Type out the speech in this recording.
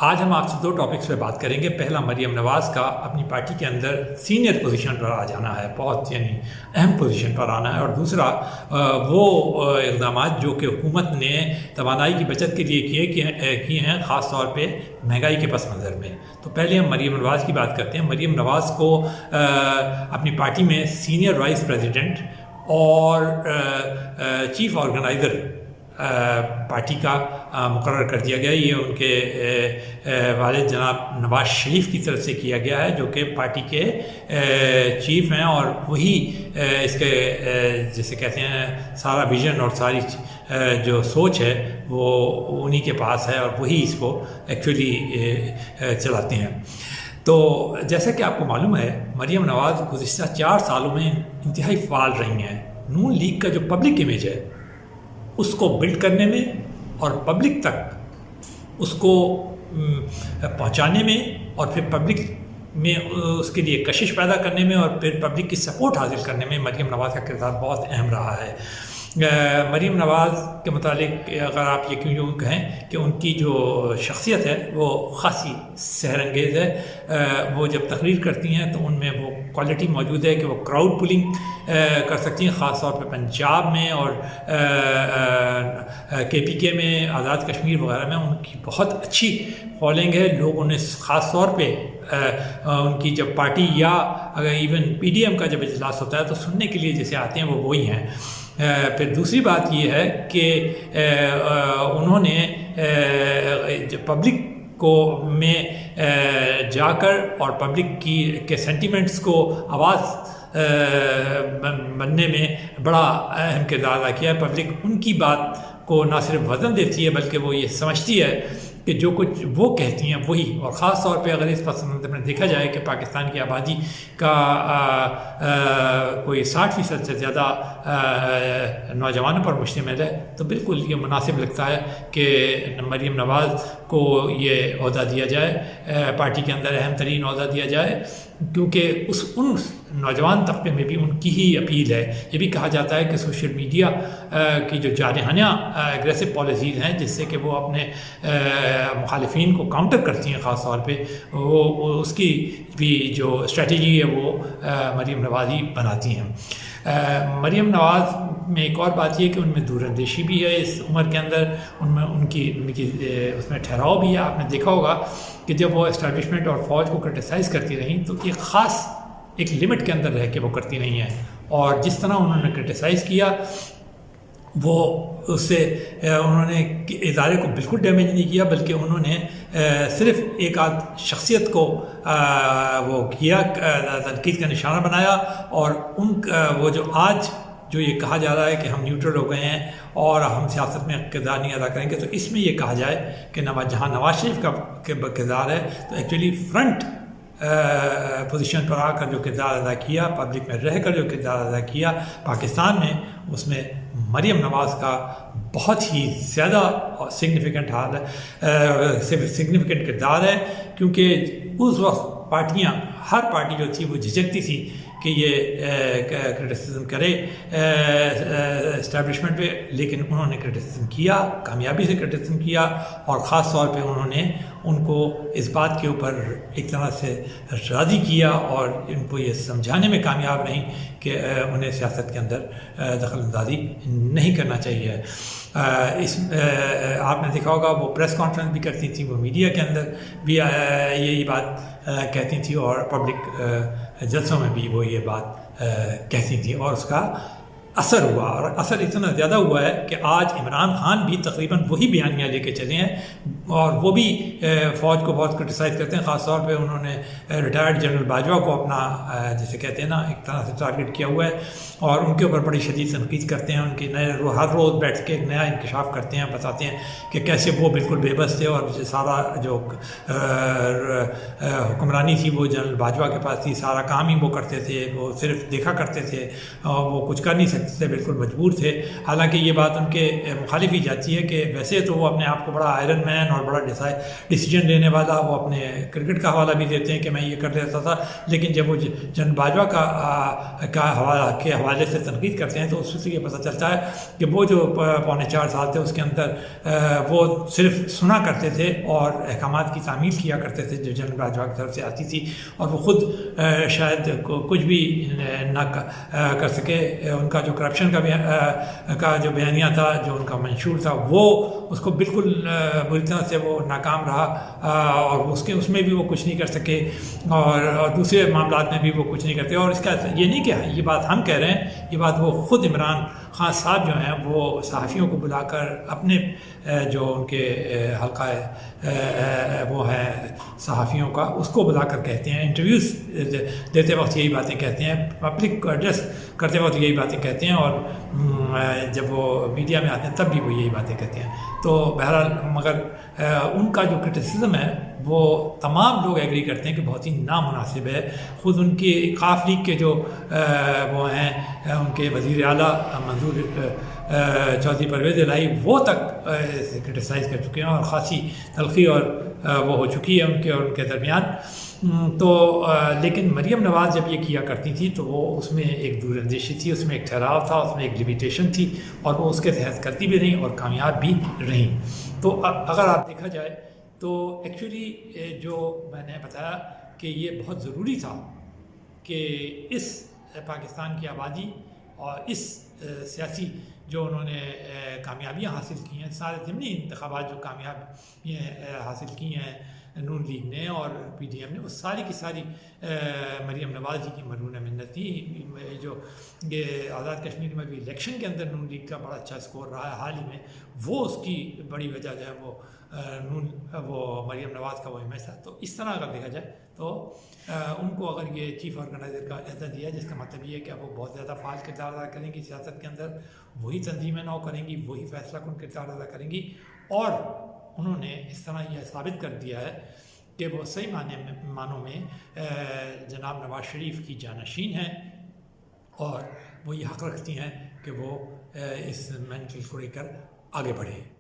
آج ہم آپ سے دو ٹاپکس پہ بات کریں گے۔ پہلا مریم نواز کا اپنی پارٹی کے اندر سینئر پوزیشن پر آ جانا ہے، بہت اہم پوزیشن پر آنا ہے، اور دوسرا وہ اقدامات جو کہ حکومت نے توانائی کی بچت کے لیے کیے ہیں، خاص طور پہ مہنگائی کے پس منظر میں۔ تو پہلے ہم مریم نواز کی بات کرتے ہیں۔ مریم نواز کو اپنی پارٹی میں سینئر وائس پریزیڈنٹ اور چیف آرگنائزر پارٹی کا مقرر کر دیا گیا۔ یہ ان کے والد جناب نواز شریف کی طرف سے کیا گیا ہے، جو کہ پارٹی کے چیف ہیں، اور وہی اس کے جسے کہتے ہیں سارا ویژن اور ساری جو سوچ ہے وہ انہی کے پاس ہے، اور وہی اس کو ایکچولی چلاتے ہیں۔ تو جیسا کہ آپ کو معلوم ہے، مریم نواز گزشتہ 4 سالوں میں انتہائی فعال رہی ہیں۔ نون لیگ کا جو پبلک امیج ہے اس کو بلڈ کرنے میں اور پبلک تک اس کو پہنچانے میں، اور پھر پبلک میں اس کے لیے کشش پیدا کرنے میں، اور پھر پبلک کی سپورٹ حاصل کرنے میں مریم نواز کا کردار بہت اہم رہا ہے۔ مریم نواز کے متعلق اگر آپ یہ کیوں کہیں کہ ان کی جو شخصیت ہے وہ خاصی سحر انگیز ہے۔ وہ جب تقریر کرتی ہیں تو ان میں وہ کوالٹی موجود ہے کہ وہ کراؤڈ پولنگ کر سکتی ہیں، خاص طور پہ پنجاب میں اور KPK میں، آزاد کشمیر وغیرہ میں ان کی بہت اچھی فالوئنگ ہے۔ لوگ انہیں خاص طور پہ ان کی جب پارٹی یا اگر ایون PDM کا جب اجلاس ہوتا ہے تو سننے کے لیے جیسے آتے ہیں وہ وہی ہیں۔ پھر دوسری بات یہ ہے کہ انہوں نے پبلک کو میں جا کر اور پبلک کے سینٹیمنٹس کو آواز بننے میں بڑا اہم کردار ادا کیا ہے۔ پبلک ان کی بات کو نہ صرف وزن دیتی ہے بلکہ وہ یہ سمجھتی ہے کہ جو کچھ وہ کہتی ہیں وہی، اور خاص طور پہ اگر اس پس منظر میں دیکھا جائے کہ پاکستان کی آبادی کا کوئی 60% سے زیادہ نوجوانوں پر مشتمل ہے، تو بالکل یہ مناسب لگتا ہے کہ مریم نواز کو یہ عہدہ دیا جائے، پارٹی کے اندر اہم ترین عہدہ دیا جائے، کیونکہ ان نوجوان طبقے میں بھی ان کی ہی اپیل ہے۔ یہ بھی کہا جاتا ہے کہ سوشل میڈیا کی جو جارحانہ اگریسو پالیسیز ہیں جس سے کہ وہ اپنے مخالفین کو کاؤنٹر کرتی ہیں، خاص طور پہ وہ اس کی بھی جو اسٹریٹجی ہے وہ مریم نواز ہی بناتی ہیں۔ مریم نواز میں ایک اور بات یہ ہے کہ ان میں دور اندیشی بھی ہے اس عمر کے اندر، ان کی اس میں ٹھہراؤ بھی ہے۔ آپ نے دیکھا ہوگا کہ جب وہ اسٹیبلشمنٹ اور فوج کو کرٹیسائز کرتی رہیں تو ایک خاص ایک لمٹ کے اندر رہ کے وہ کرتی نہیں ہیں، اور جس طرح انہوں نے کرٹیسائز کیا وہ اس سے انہوں نے ادارے کو بالکل ڈیمیج نہیں کیا، بلکہ انہوں نے صرف ایک آدھ شخصیت کو وہ کیا، تنقید کا نشانہ بنایا، اور وہ جو آج جو یہ کہا جا رہا ہے کہ ہم نیوٹرل ہو گئے ہیں اور ہم سیاست میں کردار نہیں ادا کریں گے، تو اس میں یہ کہا جائے کہ جہاں نواز شریف کا کردار ہے تو ایکچولی فرنٹ پوزیشن پر آ کر جو کردار ادا کیا، پبلک میں رہ کر جو کردار ادا کیا پاکستان میں، اس میں مریم نواز کا بہت ہی زیادہ سگنیفیکنٹ سگنیفیکنٹ کردار ہے، کیونکہ اس وقت ہر پارٹی جو تھی وہ جھجکتی تھی کہ یہ کرٹیسزم کرے اسٹیبلشمنٹ پہ، لیکن انہوں نے کرٹیسزم کیا، کامیابی سے کرٹیسزم کیا، اور خاص طور پہ انہوں نے ان کو اس بات کے اوپر ایک طرح سے راضی کیا اور ان کو یہ سمجھانے میں کامیاب نہیں کہ انہیں سیاست کے اندر دخل اندازی نہیں کرنا چاہیے۔ آپ نے دیکھا ہوگا وہ پریس کانفرنس بھی کرتی تھی، وہ میڈیا کے اندر بھی یہی بات کہتی تھی، اور پبلک جلسوں میں بھی وہ یہ بات کہتی تھی، اور اس کا اثر ہوا، اور اثر اتنا زیادہ ہوا ہے کہ آج عمران خان بھی تقریباً وہی بیانیاں لے کے چلے ہیں، اور وہ بھی فوج کو بہت کرٹیسائز کرتے ہیں۔ خاص طور پہ انہوں نے ریٹائرڈ جنرل باجوہ کو اپنا جسے کہتے ہیں نا ایک طرح سے ٹارگٹ کیا ہوا ہے، اور ان کے اوپر بڑی شدید تنقید کرتے ہیں، ان کے ہر روز بیٹھ کے ایک نیا انکشاف کرتے ہیں، بتاتے ہیں کہ کیسے وہ بالکل بے بس تھے، اور سارا جو حکمرانی تھی وہ جنرل باجوہ کے پاس تھی، سارا کام ہی وہ کرتے تھے، وہ صرف دیکھا کرتے تھے، اور وہ کچھ کر نہیں سکتے سے بالکل مجبور تھے. حالانکہ یہ بات ان کے مخالف ہی جاتی ہے کہ ویسے تو وہ اپنے آپ کو بڑا آئرن مین اور بڑا ڈیسیجن لینے والا، وہ اپنے کرکٹ کا حوالہ بھی دیتے ہیں کہ میں یہ کر لیتا تھا، لیکن جب وہ جنرل باجوہ کے حوالے سے تنقید کرتے ہیں تو اس سے یہ پتہ چلتا ہے کہ وہ جو 4.25 سال تھے اس کے اندر وہ صرف سنا کرتے تھے اور احکامات کی تعمیل کیا کرتے تھے جو جنرل باجوہ کی طرف سے آتی تھی، اور وہ خود شاید کچھ بھی نہ کر سکے. ان کا جو کرپشن کا جو بیانیہ تھا، جو ان کا منشور تھا، وہ اس کو بالکل بری طرح سے وہ ناکام رہا، اور اس میں بھی وہ کچھ نہیں کر سکے، اور دوسرے معاملات میں بھی وہ کچھ نہیں کرتے. اور اس کا یہ نہیں کہ یہ بات ہم کہہ رہے ہیں، یہ بات وہ خود عمران خان صاحب جو ہیں وہ صحافیوں کو بلا کر اپنے جو ان کے حلقہ وہ ہے صحافیوں کا، اس کو بلا کر کہتے ہیں. انٹرویوز دیتے وقت یہی باتیں کہتے ہیں، پبلک کو ایڈریس کرتے وقت یہی باتیں کہتے ہیں، اور جب وہ میڈیا میں آتے ہیں تب بھی وہ یہی باتیں کہتے ہیں. تو بہرحال مگر ان کا جو کرٹیسزم ہے وہ تمام لوگ ایگری کرتے ہیں کہ بہت ہی نامناسب ہے. خود ان کی قاف لیگ کے جو وہ ہیں ان کے وزیر اعلیٰ منظور چودھری پرویز الہی، وہ تک کرٹیسائز کر چکے ہیں، اور خاصی تلخی اور وہ ہو چکی ہے ان کے اور ان کے درمیان. تو لیکن مریم نواز جب یہ کیا کرتی تھی تو وہ اس میں ایک دور اندیشی تھی، اس میں ایک ٹھہراؤ تھا، اس میں ایک لمیٹیشن تھی، اور وہ اس کے تحت کرتی بھی رہیں اور کامیاب بھی رہیں. تو اگر آپ دیکھا جائے تو ایکچولی جو میں نے بتایا کہ یہ بہت ضروری تھا کہ اس پاکستان کی آبادی اور اس سیاسی جو انہوں نے کامیابیاں حاصل کی ہیں، سارے ضمنی انتخابات جو کامیابیاں حاصل کی ہیں نون لیگ نے اور پی ڈی ایم نے، وہ ساری کی ساری مریم نواز جی کی مرہون منت تھی. جو یہ آزاد کشمیر میں بھی الیکشن کے اندر نون لیگ کا بڑا اچھا اسکور رہا ہے حال ہی میں، وہ اس کی بڑی وجہ جو ہے وہ مریم نواز کا وہ امیج تھا. تو اس طرح اگر دیکھا جائے تو ان کو اگر یہ چیف آرگنائزر کا عہدہ دیا، جس کا مطلب یہ ہے کہ وہ بہت زیادہ فعال کردار ادا کریں گی سیاست کے اندر، وہی تنظیمیں نو کریں گی، وہی فیصلہ کن کردار ادا کریں گی، اور انہوں نے اس طرح یہ ثابت کر دیا ہے کہ وہ صحیح معنوں میں جناب نواز شریف کی جانشین ہیں، اور وہ یہ حق رکھتی ہیں کہ وہ اس منزل کو لے کر آگے بڑھیں.